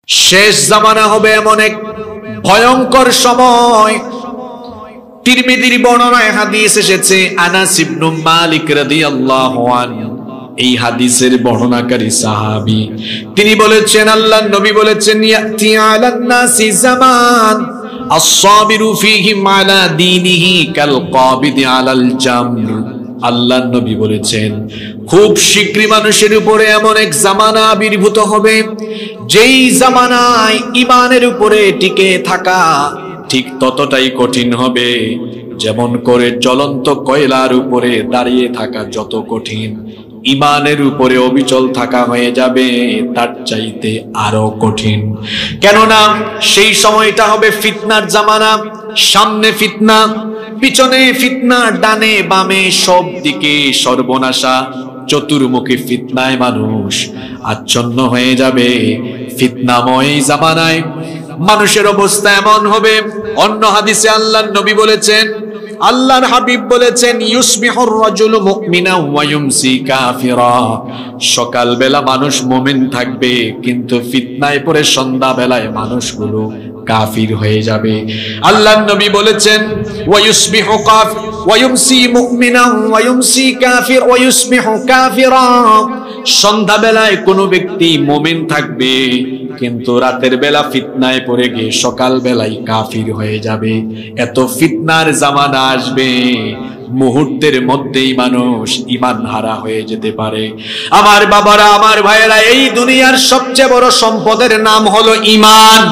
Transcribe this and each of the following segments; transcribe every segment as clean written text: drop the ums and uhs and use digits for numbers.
শেষ জামানা হবে এমন এক ভয়ঙ্কর সময়। তিরমিজির বর্ণনায় হাদিস এসেছে, আনাস ইবনে মালিক রাদিয়াল্লাহু আনহু এই হাদিসের বর্ণনাকারী সাহাবী, তিনি বলেছেন আল্লাহর নবী বলেছেন, ইয়াতি আলান নাসি জামান আস-সাবিরু ফীহি আলা দীনিহি কাল কাবিদি আলাল জামর। আল্লাহর নবী বলেছেন, খুব শীঘ্রই মানুষের উপরে এমন এক জামানা আবির্ভূত হবে, যেই জামানায় ঈমানের উপরে টিকে থাকা ঠিক ততটাই কঠিন হবে যেমন করে জ্বলন্ত কয়লার উপরে দাঁড়িয়ে থাকা যত কঠিন, ঈমানের উপরে অবিচল থাকা হয়ে যাবে তার চাইতে আরো কঠিন। কেননা সেই সময়টা হবে ফিতনার জামানা। সামনে ফিতনা, পিছনে ফিতনা, ডানে বামে সব দিকে সর্বনাশা, চতুর্মুখী ফিতনায় মানুষ আচ্ছন্ন হয়ে যাবে। ফিতনাময় জামানায় মানুষের অবস্থা এমন হবে, অন্য হাদিসে আল্লাহর নবী বলেছেন, আল্লাহর হাবিব বলেছেন, ইউসবিহুর রাজুলু মুমিনান ওয়া ইউমসি কাফিরা। সকালবেলা মানুষ মুমিন থাকবে, কিন্তু ফিতনায় পড়ে সন্ধ্যাবেলায় মানুষগুলো কাফির হয়ে যাবে। আল্লাহর নবী বলেছেন, ওয়া ইউসবিহু কাফির ওয়া ইউমসি মুমিনান ওয়া ইউমসি কাফির ওয়া ইউসবিহু কাফিরা। সন্ধ্যাবেলায় কোনো ব্যক্তি মুমিন থাকবে, কিন্তু রাতের বেলা ফিতনায় পড়ে গিয়ে সকাল বেলায় কাফির হয়ে যাবে। এত ফিতনার জামানা আসবে, মুহূর্তের মধ্যেই মানুষ ঈমান হারা হয়ে যেতে পারে। আমার বাবারা, আমার ভাইয়েরা, এই দুনিয়ার সবচেয়ে বড় সম্পদের নাম হলো ঈমান।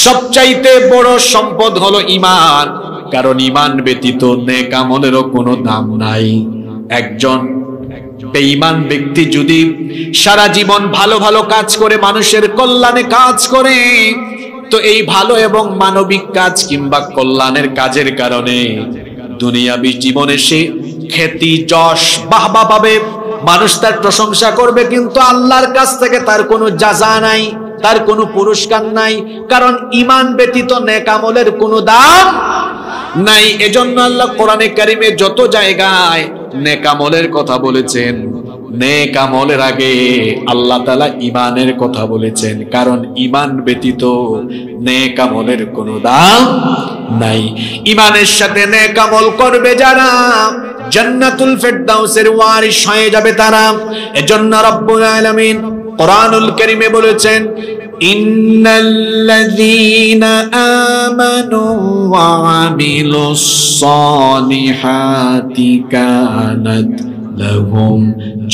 সবচাইতে বড় সম্পদ হলো ঈমান, কারণ ঈমান ব্যতীত নেক আমলেরও কোনো দাম নাই। একজন বেঈমান ব্যক্তি যদি সারা জীবন ভালো ভালো কাজ করে, মানুষের কল্যাণে কাজ করে, তো এই ভালো এবং মানবিক কাজ কিংবা কল্যাণের কাজের কারণে দুনিয়াবী জীবনে সে খ্যাতি, যশ, বাহবা পাবে, মানুষ তার প্রশংসা করবে, কিন্তু আল্লাহর কাছ থেকে তার কোনো জাযা নাই, তার কোনো পুরস্কার নাই, কারণ ঈমান ব্যতীত নেক আমলের কোনো দাম নাই। এজন্য আল্লাহ কোরআনে কারিমে যত জায়গায় নেক আমলের কথা বলেছেন, নেক আমলের আগে আল্লাহ তাআলা ঈমানের কথা বলেছেন, কারণ ঈমান ব্যতীত নেক আমলের কোনো দাম নাই। ঈমানের সাথে নেক আমল করবে যারা, জান্নাতুল ফেরদাউসের ওয়ারিস হয়ে যাবে তারা। এজন্য রব্বুল আলামিন কোরআনুল কারীমে বলেছেন, ইন্নাল্লাযীনা আমানু ওয়া আমিলুস সালিহাতি কানাত লাহুম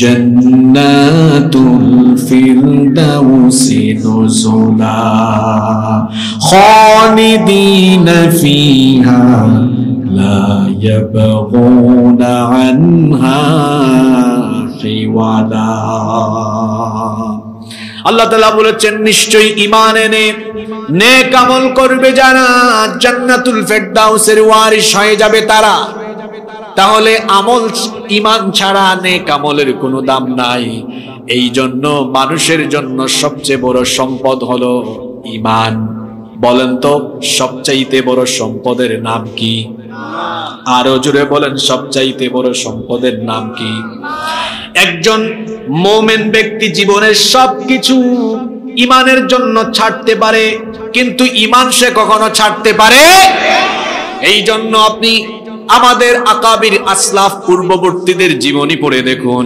জান্নাতুল ফিরদাউসি নুজুলা খালিদিনা ফিহা লা ইয়াবগুনা আনহা হিওয়ালা। আল্লাহ তাআলা বলেছেন, নিশ্চয়ই ঈমান এনে নেক আমল করবে যারা, জান্নাতুল ফেরদাউসের ওয়ারিস হয়ে যাবে তারা। তাহলে আমল, ঈমান ছাড়া নেক আমলের কোনো দাম নাই। এই জন্য মানুষের জন্য সবচেয়ে বড় সম্পদ হলো ঈমান। বলেন তো, সবচাইতে বড় সম্পদের নাম কি? আরো জোরে বলেন, সবচাইতে বড় সম্পদের নাম কি? একজন মুমিন ব্যক্তি জীবনের সবকিছু ঈমানের জন্য ছাড়তে পারে, কিন্তু ঈমান সে কখনো ছাড়তে পারে। এই জন্য আপনি আমাদের আকাবির আসলাফ পূর্ববর্তীদের জীবনী পড়ে দেখুন,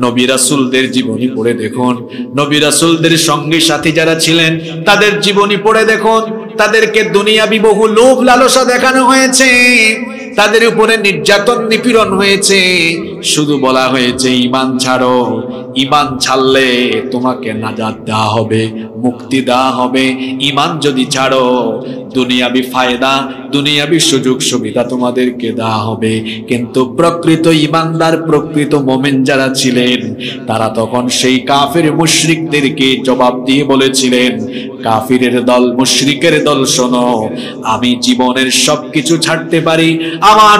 নবী রাসূলদের জীবনী পড়ে দেখুন, নবী রাসূলদের সঙ্গী সাথী যারা ছিলেন তাদের জীবনী পড়ে দেখুন। তাদেরকে দুনিয়াবি বহু লোভ লালসা দেখানো হয়েছে, তাদের উপরে নির্যাতন নিপীড়ন হয়েছে, শুধু বলা হয়েছে ঈমান ছাড়ো, ঈমান ছাড়লে তোমাকে নাজাত দেওয়া হবে, মুক্তি দেওয়া হবে। ঈমান যদি ছাড়ো, দুনিয়াবি ফায়দা, দুনিয়াবি সুযোগ সুবিধা তোমাদেরকে দেওয়া হবে। কিন্তু প্রকৃত ঈমানদার, প্রকৃত মুমিন যারা ছিলেন, তারা তখন সেই কাফির মুশরিকদেরকে জবাব দিয়ে বলেছিলেন, কাফিরের দল, মুশরিকের দল, শোনো, আমি জীবনের সবকিছু ছাড়তে পারি, আমার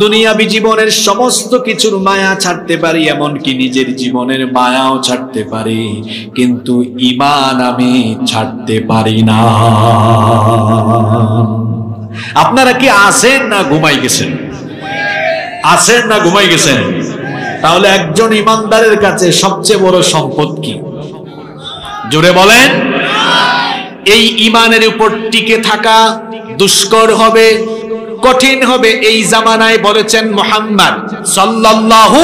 দুনিয়াবি জীবনের সমস্ত কিছুর মায়া ছাড়তে পারি, এমনকি নিজের জীবনের মায়াও ছাড়তে পারি, কিন্তু ঈমান আমি ছাড়তে পারি না। আপনারা কি আছেন না ঘুমাই গেছেন? আছেন না ঘুমাই গেছেন? তাহলে একজন ঈমানদারের কাছে সবচেয়ে বড় সম্পদ কি? জোরে বলেন। এই ঈমানের উপর টিকে থাকা দুষ্কর হবে, কঠিন হবে এই জামানায় বলেছেন মুহাম্মদ সাল্লাল্লাহু।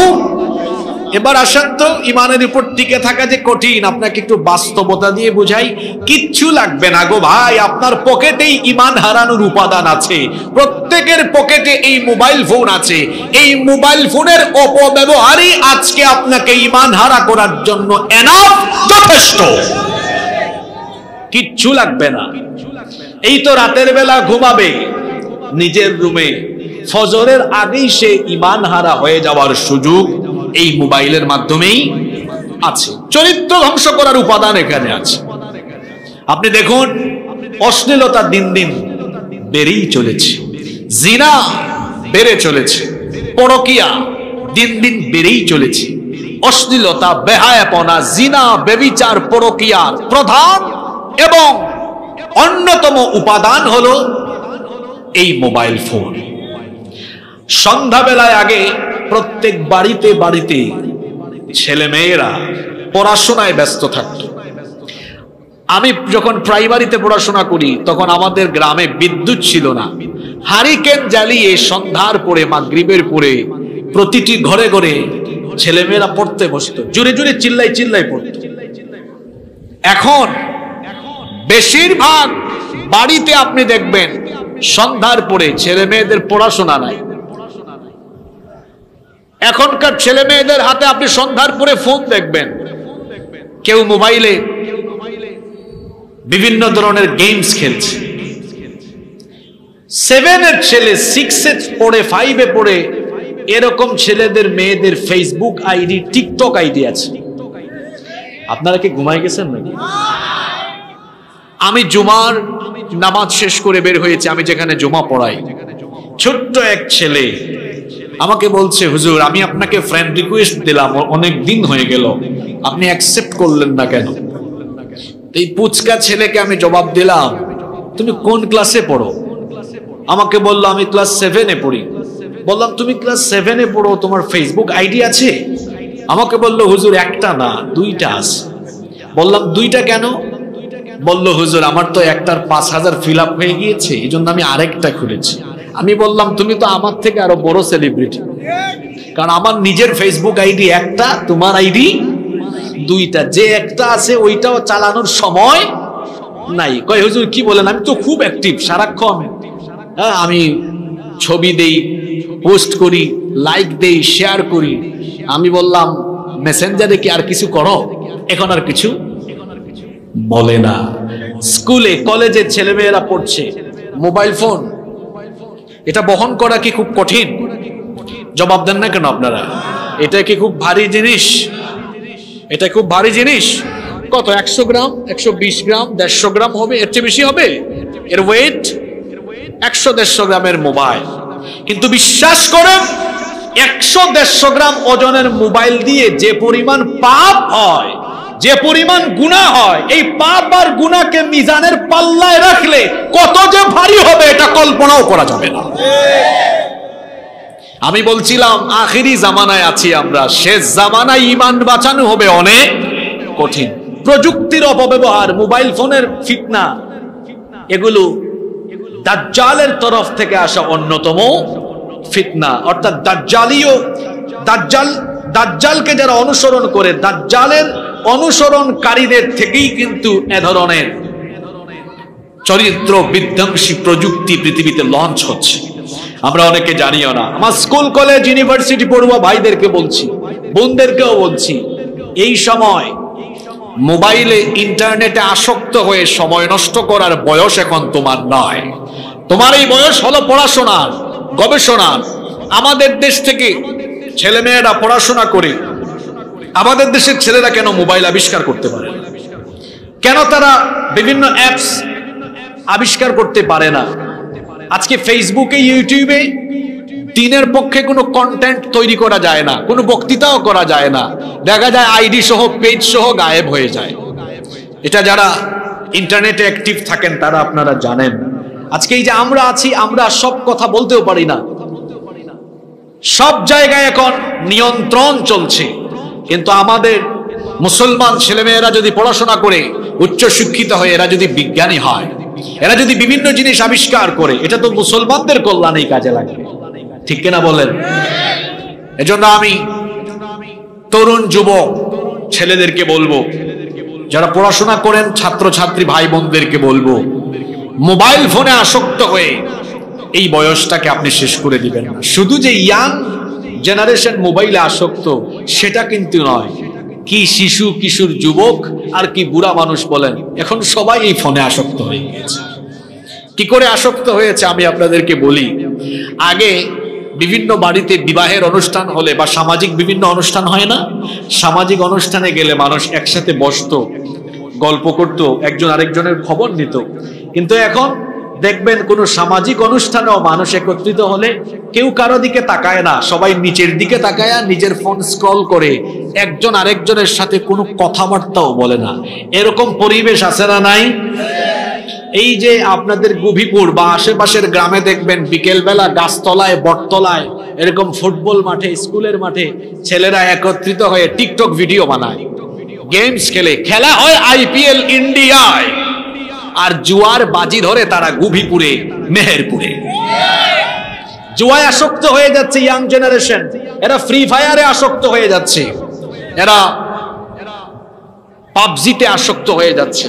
এবার আসেন তো, ঈমানের উপর টিকে থাকা যে কঠিন, আপনাকে একটু বাস্তবতা দিয়ে বুঝাই। কিচ্ছু লাগবে না গো ভাই, আপনার পকেটেই ঈমান হারানোর উপাদান আছে। প্রত্যেকের পকেটে এই মোবাইল ফোন আছে। এই মোবাইল ফোনের অপব্যবহারই আজকে আপনাকে ঈমান হারা করার জন্য এনাফ, যথেষ্ট। কিচ্ছু লাগবে না। এই তো রাতের বেলা ঘুমাবে নিজের রুমে, ফজরের আগেই সে ঈমান হারা হয়ে যাওয়ার সুযোগ এই মোবাইলের মাধ্যমেই আছে। চরিত্র ধ্বংস করার উপাদান এখানে আছে। আপনি দেখুন, অশ্লীলতা দিন দিন বেড়েই চলেছে, জিনা বেড়ে চলেছে, পরকিয়া দিন দিন বেড়েই চলেছে। অশ্লীলতা, বেহায়াপনা, জিনা, ব্যভিচার, পরকিয়ার প্রধান এবং অন্যতম উপাদান হলো এই মোবাইল ফোন। সন্ধ্যাবেলায় আগে প্রত্যেক বাড়িতে বাড়িতে ছেলে মেয়েরা পড়াশোনায় ব্যস্ত থাকত। আমি যখন প্রাইমারিতে পড়াশোনা করি তখন আমাদের গ্রামে বিদ্যুৎ ছিল না। হারিকেন জ্বালিয়ে সন্ধ্যার পরে, মাগরিবের পরে প্রতিটি ঘরে ঘরে ছেলেমেয়েরা পড়তে বসতো, জোরে জোরে চিল্লাই চিল্লাই পড়ত। এখন বেশিরভাগ বাড়িতে আপনি দেখবেন সন্ধ্যার পরে ছেলে মেয়েদের পড়াশোনা নাই। এখনকার ছেলে মেয়েদের হাতে আপনি সন্ধ্যার পরে ফোন দেখবেন, কেউ মোবাইলে বিভিন্ন ধরনের গেমস খেলছে। 7 এর ছেলে 6 এ পড়ে, 5 এ পড়ে, এরকম ছেলেদের মেয়েদের ফেসবুক আইডি, টিকটক আইডি আছে। আপনারা কি ঘুমাই গেছেন নাকি? আমি জুমার নামাজ শেষ করে বের হয়েছি, আমি যেখানে জুমা পড়াই, ছোট্ট এক ছেলে আমাকে বলছে, হুজুর আমি আপনাকে ফ্রেন্ড রিকোয়েস্ট দিলাম, অনেক দিন হয়ে গেল, আপনি অ্যাকসেপ্ট করলেন না কেন? এই পুচকা ছেলেকে আমি জবাব দিলাম, তুমি কোন ক্লাসে পড়ো? আমাকে বললো আমি ক্লাস 7 এ পড়ি। বললাম তুমি ক্লাস 7 এ পড়ো, তোমার ফেসবুক আইডি আছে? আমাকে বললো হুজুর একটা না, 2টা আছে। বললাম 2টা কেন? বললো হুজুর আমার তো একটার 5000 ফিল আপ হয়ে গিয়েছে, এই জন্য আমি আরেকটা খুলেছি। আমি বললাম তুমি তো আমার থেকে আরো বড় সেলিব্রিটি, কারণ আমার নিজের ফেসবুক আইডি একটা, তোমার আইডি 2টা। যে একটা আছে ওইটাও চালানোর সময় নাই। কয় হুজুর কি বলেন? আমি তো খুব অ্যাক্টিভ সারাক্ষণ, হ্যাঁ আমি ছবি দেই, পোস্ট করি, লাইক দেই, শেয়ার করি। আমি বললাম মেসেঞ্জারে কি আর কিছু করো? এখন আর কিছু বলে না। স্কুলে কলেজে ছেলেমেয়েরা পড়ছে, মোবাইল ফোন এটা বহন করা কি খুব কঠিন? জবাব দেন না কেন আপনারা? এটা কি খুব ভারী জিনিস? এটা খুব ভারী জিনিস। কত? 100 গ্রাম, 120 গ্রাম, 150 গ্রাম হবে, এর চেয়ে বেশি হবে এর ওয়েট। 100-150 গ্রামের মোবাইল। কিন্তু বিশ্বাস করেন 100-150 গ্রাম ওজনের মোবাইল দিয়ে যে পরিমাণ পাপ হয়, যে পরিমাণ গুনাহ হয়, এই পাপ আর গুনাহকে মিজানের পাল্লায় রাখলে কত যে ভারী হবে এটা কল্পনাও করা যাবে না। আমি বলছিলাম আখিরি জামানায় আছি আমরা, শেষ জামানায় ঈমান বাঁচানো হবে অনেক কঠিন। প্রযুক্তির অপব্যবহার, মোবাইল ফোনের ফিতনা, এগুলো দাজ্জালের তরফ থেকে আসা অন্যতম ফিতনা। অর্থাৎ দাজ্জালকে যারা অনুসরণ করে, দাজ্জালের অনুসরণকারীদের থেকেই কিন্তু এ ধরনের চরিত্র বিধ্বংসী প্রযুক্তি পৃথিবীতে লঞ্চ হচ্ছে। আমরা অনেকে জানিও না। আমার স্কুল কলেজ ইউনিভার্সিটি পড়ুয়া ভাইদেরকে বলছি, বোনদেরকেও বলছি, এই সময় মোবাইলে ইন্টারনেটে আসক্ত হয়ে সময় নষ্ট করার বয়স এখন তোমার নয়। তোমার এই বয়স হলো পড়াশোনার, গবেষণার। আমাদের দেশ থেকে ছেলেমেয়েরা পড়াশোনা করে, আমাদের দেশের ছেলেরা কেন মোবাইল আবিষ্কার করতে পারে? কেন তারা বিভিন্ন অ্যাপস আবিষ্কার করতে পারে না? আজকে ফেসবুকে, ইউটিউবে দিনের পক্ষে কোনো কন্টেন্ট তৈরি করা যায় না, কোনো বক্তৃতাও করা যায় না। দেখা যায় আইডি সহ, পেজ সহ গায়েব হয়ে যায়। এটা যারা ইন্টারনেটে অ্যাক্টিভ থাকেন তারা আপনারা জানেন। আজকে এই যে আমরা আছি, আমরা সব কথা বলতেও পারি না। সব জায়গায় এখন নিয়ন্ত্রণ চলছে, কিন্তু আমাদের মুসলমান ছেলেমেয়েরা যদি পড়াশোনা করে উচ্চ শিক্ষিত হয়ে এরা যদি বিজ্ঞানী হয়, এরা যদি বিভিন্ন জিনিস আবিষ্কার করে, এটা তো মুসলমানদের কল্যাণেই কাজে লাগবে, ঠিক কিনা বলেন? এজন্য আমি তরুণ যুবক ছেলেদেরকে বলবো, যারা পড়াশোনা করেন ছাত্রছাত্রী ভাই বোনদেরকে বলবো, মোবাইল ফোনে আসক্ত হয়ে এই বয়সটাকে আপনি শেষ করে দিবেন না। শুধু যে ইয়াং জেনারেশন মোবাইলে আসক্ত সেটা কিন্তু নয়, কি শিশু কিশোর যুবক আর কি বুড়া মানুষ বলেন, এখন সবাই এই ফোনে আসক্ত হয়ে গেছে। কি করে আসক্ত হয়েছে আমি আপনাদেরকে বলি। আগে বিভিন্ন বাড়িতে বিবাহের অনুষ্ঠান হলে বা সামাজিক বিভিন্ন অনুষ্ঠান হয় না, সামাজিক অনুষ্ঠানে গেলে মানুষ একসাথে বসতো, গল্প করত, একজন আরেকজনের খবর নিত। কিন্তু এখন দেখবেন কোন সামাজিক অনুষ্ঠানেও মানুষ একত্রিত হলে কেউ কারো দিকে তাকায় না, সবাই নিচের দিকে তাকায় নিজের ফোন স্ক্রল করে, একজন আরেকজনের সাথে কোনো কথাবার্তাও বলে না। এরকম পরিবেশ আছে না নাই? এই যে আপনাদের গুভিপুর বা আশেপাশের গ্রামে দেখবেন বিকেল বেলা গাছতলায় বটতলায় এরকম ফুটবল মাঠে স্কুলের মাঠে ছেলেরা একত্রিত হয়ে টিকটক ভিডিও বানায়, গেমস খেলে, খেলা হয় আইপিএল ইন্ডিয়ায়, আর জুয়ার বাজি ধরে তারা গুভিপুরে মেহেরপুরে। জুয়ায় আসক্ত হয়ে যাচ্ছে ইয়াং জেনারেশন, এরা ফ্রি ফায়ারে আসক্ত হয়ে যাচ্ছে, এরা পাবজিতে আসক্ত হয়ে যাচ্ছে,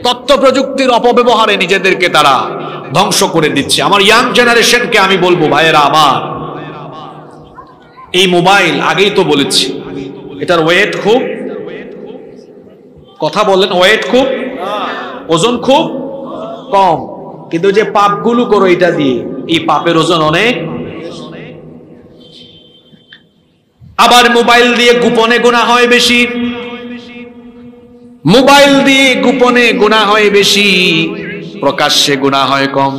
তথ্য প্রযুক্তির অপব্যবহারে নিজেদেরকে তারা ধ্বংস করে দিচ্ছে। আমার ইয়াং জেনারেশনকে আমি বলবো, ভাইয়েরা আমার, এই মোবাইল আগেই তো বলেছি এটার ওয়েট খুব, কথা বলেন, ওয়েট খুব, ওজন খুব কম, কিন্তু যে পাপগুলো করো এটা দিয়ে, এই পাপের ওজন অনেক। আবার মোবাইল দিয়ে গোপনে গুনাহ হয় বেশি, মোবাইল দিয়ে গোপনে গুনাহ হয় বেশি, প্রকাশ্যে গুনাহ হয় কম,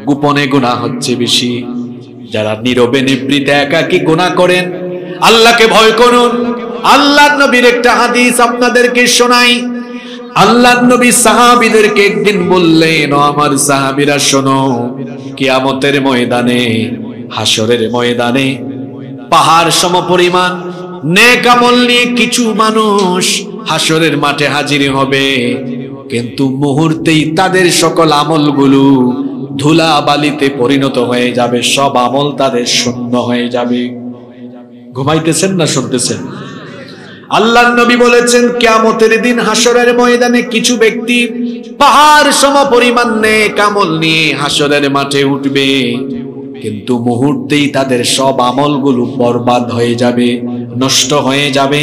গোপনে গুনাহ হচ্ছে বেশি। যারা নীরবে নিভৃতে একাকী গুনাহ করেন, আল্লাহকে ভয় করুন। আল্লাহর নবীর একটা হাদিস আপনাদেরকে শোনাই। আল্লাহর নবী সাহাবীদেরকে একদিন বললেন, ও আমার সাহাবীরা শোনো, কিয়ামতের ময়দানে, হাসরের ময়দানে পাহাড় সমপরিমাণ নেক আমল নিয়ে কিছু মানুষ হাসরের মাঠে হাজির হবে, কিন্তু মুহূর্তেই তাদের সকল আমলগুলো ধুলা বালিতে পরিণত হয়ে যাবে, সব আমল তাদের শূন্য হয়ে যাবে। ঘুমাইতেছেন না শুনতেছেন? আল্লাহর নবী বলেছেন, কিয়ামতের দিন হাসরের ময়দানে কিছু ব্যক্তি পাহাড় সমপরিমাণ নেক আমল নিয়ে হাসরের মাঠে উঠবে, কিন্তু মুহূর্তেই তাদের সব আমলগুলো বরবাদ হয়ে যাবে, নষ্ট হয়ে যাবে।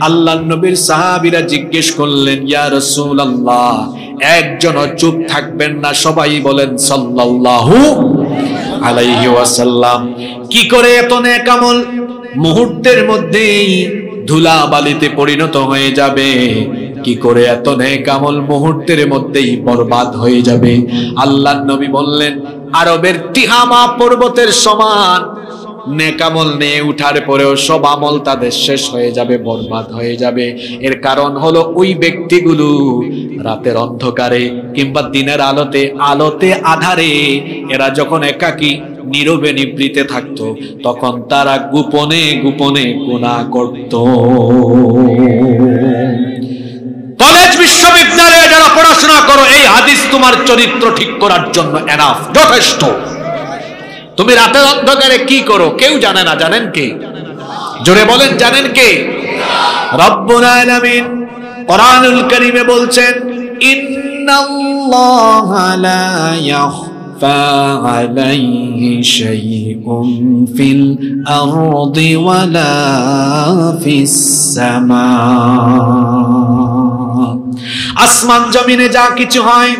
আল্লাহর নবীর সাহাবীরা জিজ্ঞেস করলেন, ইয়া রাসূলুল্লাহ, একজন চুপ থাকবেন না, সবাই বলেন সাল্লাল্লাহু আলাইহি ওয়াসাল্লাম। কি করে এত নেক আমল মুহূর্তের মধ্যেই ধুলা বালিতে পরিণত হয়ে যাবে? কি করে এত নেক আমল মুহূর্তের মধ্যেই বরবাদ হয়ে যাবে? আল্লাহর নবী বললেন, আরবের তিহামা পর্বতের সমান নেক আমল নিয়ে উঠার পরেও সব আমল তাদের শেষ হয়ে যাবে, বরবাদ হয়ে যাবে। এর কারণ হলো ওই ব্যক্তিগুলো রাতের অন্ধকারে কিংবা দিনের আলোতে আধারে এরা যখন একাকী নীরবে নিভৃতে থাকতো, তখন তারা গোপনে গোপনে গুনাহ করত। কলেজ বিশ্ববিদ্যালয়ে যারা পড়াশোনা করো, এই হাদিস তোমার চরিত্র ঠিক করার জন্য এনাফ, যথেষ্ট। তুমি রাতের অন্ধকারে কি করো কেউ জানে না, জানেন কে? জোরে বলেন, জানেন কে? রব্বুল আলামিন কোরআনুল কারীমে বলছেন, ইন্নাল্লাহা লা ইয়াখফা আলাইহি শাইউন ফিল আরদি ওয়ালা ফিস সামা। আসমান জমিনে যা কিছু হয়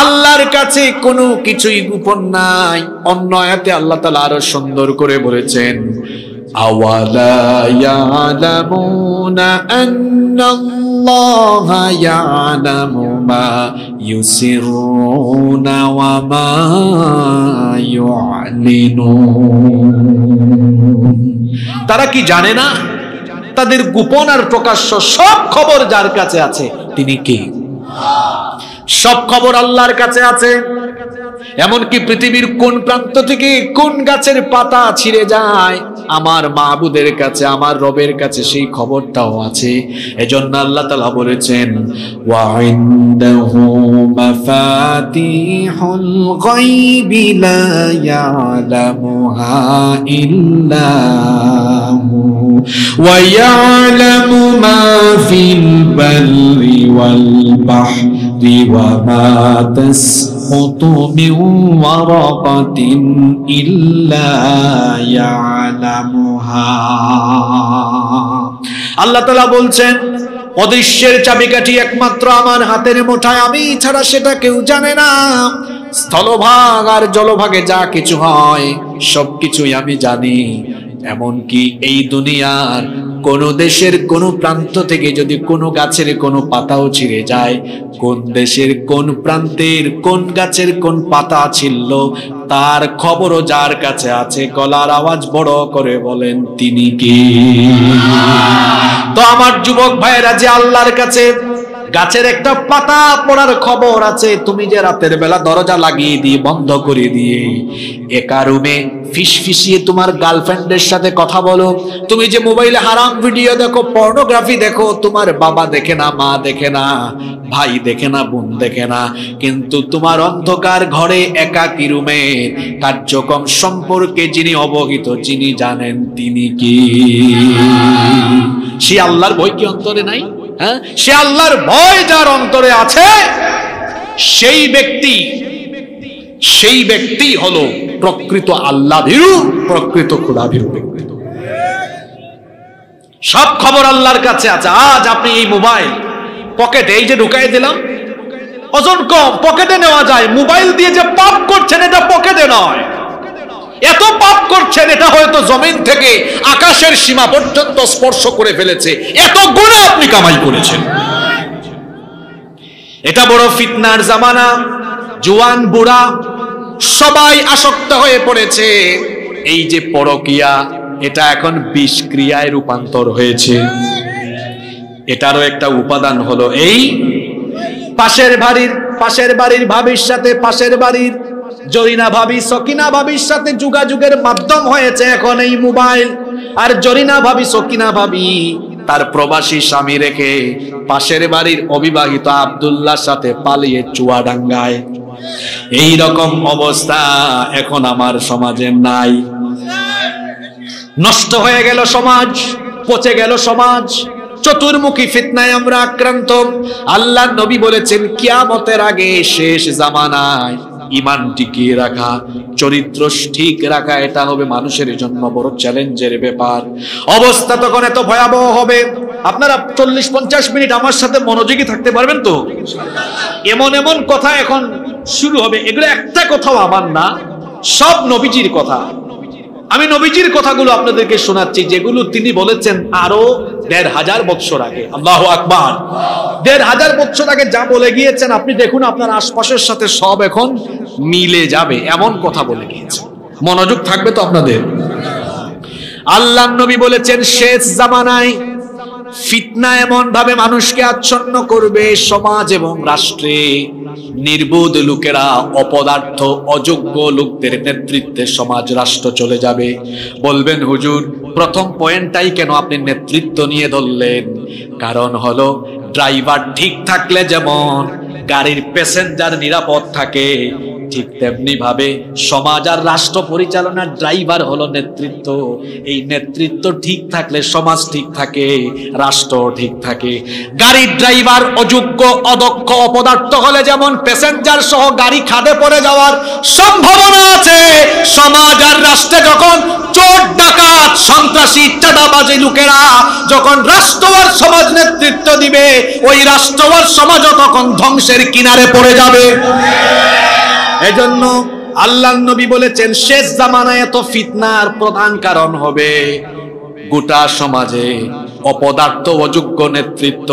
আল্লাহর কাছে কোনো কিছুই গোপন নাই। অন্য আয়াতে আল্লাহ তাআলা আরো সুন্দর করে বলেছেন, আওয়ালা ইয়ালামুনা আন্নাল্লাহা ইয়ালামু মা ইউসিরুনা ওয়া মা ইউআলিনুন। তারা কি জানে না তাদের গোপন আর প্রকাশ্য সব খবর যার কাছে আছে তিনি কে? সব খবর আল্লাহর কাছে আছে। এমনকি পৃথিবীর কোন প্রান্ত থেকে কোন গাছের পাতা ছিঁড়ে যায় আমার মাবুদের কাছে, আমার রবের কাছে সেই খবরটাও আছে। এজন্য আল্লাহ তাআলা বলেছেন ওয়া ইনদাহু মাফাতিহুল গায়বি লা ইয়ালামুহা ইল্লা হু ওয়া ইয়ালামু মা ফিল বাররি ওয়াল বাহরি ওয়া মা তাসকুতু মিন ওয়ারাকাতিন ইল্লা ইয়ালামুহা। আল্লাহ তাআলা বলছেন অদৃশ্যের চাবিকাঠি একমাত্র আমার হাতের মুঠায়, আমি ছাড়া সেটা কেউ জানে না। স্থলভাগ আর জলভাগে যা কিছু হয় সবকিছুই আমি জানি। এমনকি এই দুনিয়ার কোন দেশের কোন প্রান্ত থেকে যদি কোনো গাছের কোনো পাতাও ছিঁড়ে যায়, কোন দেশের কোন প্রান্তের কোন গাছের কোন পাতা ছিঁড়ল, তার খবরও যার কাছে আছে। গলার আওয়াজ বড় করে বলেন তিনি কে? তো আমার যুবক ভাইয়েরা, যে আল্লাহর কাছে গাছের একটা পাতা পড়ার খবর আছে, তুমি যে রাতের বেলা দরজা লাগিয়ে দিয়ে বন্ধ করে দিয়ে একা রুমে ফিসফিসিয়ে তোমার গার্লফ্রেন্ডের সাথে কথা বলো, তুমি যে মোবাইলে হারাম ভিডিও দেখো, পর্নোগ্রাফি দেখো, তোমার বাবা দেখে না, মা দেখে না, ভাই দেখে না, বোন দেখে না, কিন্তু তোমার অন্ধকার ঘরে একাকী রুমে কার্যক্রম সম্পর্কে যিনি অবহিত, যিনি জানেন তিনি কি? সে আল্লাহর ভয় কি অন্তরে নাই? হ্যাঁ, সে আল্লাহর ভয় যার অন্তরে আছে, সেই ব্যক্তি হলো প্রকৃত আল্লাহ ভীরু, প্রকৃত খোদা ভীরু ব্যক্তি। সব খবর আল্লাহর কাছে আছে। আজ আপনি এই মোবাইল পকেটে এই যে ঢুকাই দিলাম, ওজন কম, পকেটে নেওয়া যায়। মোবাইল দিয়ে যে পাপ করছেন এটা পকেটে নয়, এত পাপ করছেন এটা হয়তো জমিন থেকে আকাশের সীমা পর্যন্ত স্পর্শ করে ফেলেছে। এত গুনাহ আপনি কামাই করেছেন। এটা বড় ফিতনার জামানা। জওয়ান বুড়া সবাই আসক্ত হয়ে পড়েছে। এই যে পরকিয়া, এটা এখন বিষক্রিয়ায় রূপান্তর হয়েছে। এটারও একটা উপাদান হলো এই পাশের বাড়ির ভাবির সাথে, পাশের বাড়ির জরিনা ভাবি, সকিনা ভাবির সাথে যোগাযোগের মাধ্যম হয়েছে এখন এই মোবাইল। আর জরিনা ভাবি, সকিনা ভাবি তার প্রবাসী স্বামী রেখে পাশের বাড়ির অবিবাহিত আব্দুল্লাহর সাথে পালিয়ে চুয়াডাঙ্গায়। এই রকম অবস্থা এখন আমার সমাজে নাই। নষ্ট হয়ে গেল সমাজ, পচে গেল সমাজ। চতুর্মুখী ফিতনায় আমরা আক্রান্ত। আল্লাহ নবী বলেছেন কিয়ামতের আগে শেষ জামানায় ঈমান টিকিয়ে রাখা, চরিত্র ঠিক রাখা, এটা হবে মানুষের জন্য বড় চ্যালেঞ্জের ব্যাপার। অবস্থা তখন এত ভয়াবহ হবে, আপনারা 40-50 মিনিট আমার সাথে মনোযোগী থাকতে পারবেন তো? এমন এমন কথা এখন শুরু হবে, এগুলো একটা কথাও আমার না, সব নবীজির কথা। আমি নবীজির কথাগুলো আপনাদেরকে শোনাচ্ছি, যেগুলো তিনি বলেছেন আরো 1500 বছর আগে। আল্লাহু আকবার। 1500 বছর আগে যা বলে গিয়েছেন, আপনি দেখুন আপনার আশপাশের সাথে সব এখন মিলে যাবে, এমন কথা বলে গিয়েছেন। মনোযোগ থাকবে তো আপনাদের? আল্লাহর নবী বলেছেন শেষ জামানায় ফিতনা এমন ভাবে মানুষকে আচ্ছন্ন করবে, সমাজ এবং রাষ্ট্রে নির্বোধ লোকেরা, অপদার্থ অযোগ্য লোকদের নেতৃত্বে সমাজ রাষ্ট্র চলে যাবে। বলবেন হুজুর প্রথম পয়েন্টটাই কেন আপনি নেতৃত্ব নিয়ে ধরলেন? কারণ হলো ড্রাইভার ঠিক থাকলে যেমন গাড়ির প্যাসেঞ্জার নিরাপদ থাকে, ঠিক তেমনি ভাবে সমাজ আর রাষ্ট্র পরিচালনার ড্রাইভার হলো নেতৃত্ব। এই নেতৃত্ব ঠিক থাকলে সমাজ ঠিক থাকে, রাষ্ট্র ঠিক থাকে। গাড়ির ড্রাইভার অযোগ্য, অদক্ষ, অপদার্থ হলে যেমন প্যাসেঞ্জার সহ গাড়ি খাদে পড়ে যাওয়ার সম্ভাবনা আছে, সমাজ আর রাষ্ট্রে যখন চোর, ডাকাত, সন্ত্রাসী, চাঁদাবাজি লোকেরা যখন রাষ্ট্র আর সমাজ নেতৃত্ব দিবে, ওই রাষ্ট্র আর সমাজও তখন ধ্বংসের কিনারে পড়ে যাবে। এজন্য আল্লাহর নবী বলেছেন শেষ জামানায় এত ফিতনার প্রধান কারণ হবে গোটা সমাজে অপদার্থ অযোগ্য নেতৃত্ব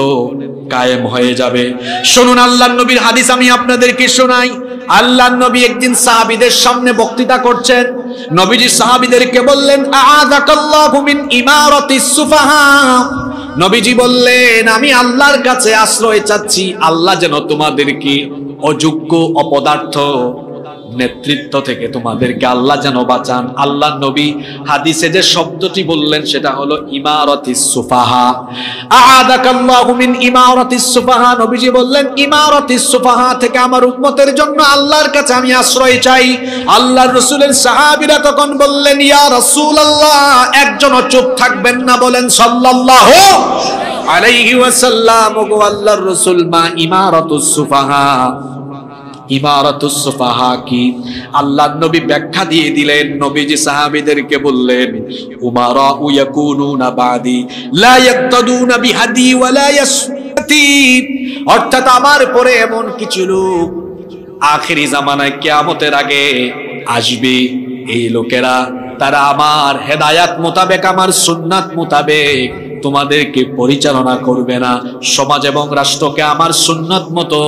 কায়েম হয়ে যাবে। শুনুন আল্লাহর নবীর হাদিস আমি আপনাদেরকে শোনাই। আল্লাহর নবী একদিন সাহাবীদের সামনে বক্তৃতা করছেন। নবীজি সাহাবীদেরকে বললেন আ'আযাকাল্লাহু মিন ইমারাতিস সুফাহা। নবীজি বললেন আমি আল্লাহর কাছে আশ্রয় চাচ্ছি, আল্লাহ যেন তোমাদেরকে অযোগ্য, অপদার্থ নেতৃত্ব থেকে তোমাদেরকে আল্লাহ যেন বাঁচান। আল্লাহ নবী হাদিসে যে শব্দটি বললেন সেটা হলো ইমারাতিস সুফাহা। আ'আদাকাল্লাহু মিন ইমারাতিস সুফাহা। নবীজি বললেন ইমারাতিস সুফাহা থেকে আমার উম্মতের জন্য আল্লাহর কাছে আমি আশ্রয় চাই। আল্লাহর রাসূলের সাহাবীরা তখন বললেন ইয়া রাসূলুল্লাহ, একজনও চুপ থাকবেন না, বলেন সাল্লাল্লাহু আলাইহি ওয়াসাল্লাম। ওগো আল্লাহর রাসূল, মা ইমারাতুস সুফাহা, ইমারাতুস সুফাহা কি? আল্লাহর নবী ব্যাখ্যা দিয়ে দিলেন। নবীজি সাহাবীদেরকে বললেন উমারা ইয়াকুনুনা বাদি লা ইয়াক্তাদুনা বিহাদি ওয়া লা ইয়াসতি, অর্থাৎ আমার পরে এমন কিছু লোক আখিরি জামানায় কিয়ামতের আগে আসবে, এই লোকেরা তারা আমার হেদায়াত মোতাবেক, আমার সুন্নাত মোতাবেক তোমাদেরকে পরিচালনা করবে না। সমাজ এবং রাষ্ট্রকে আমার সুন্নাত মতো,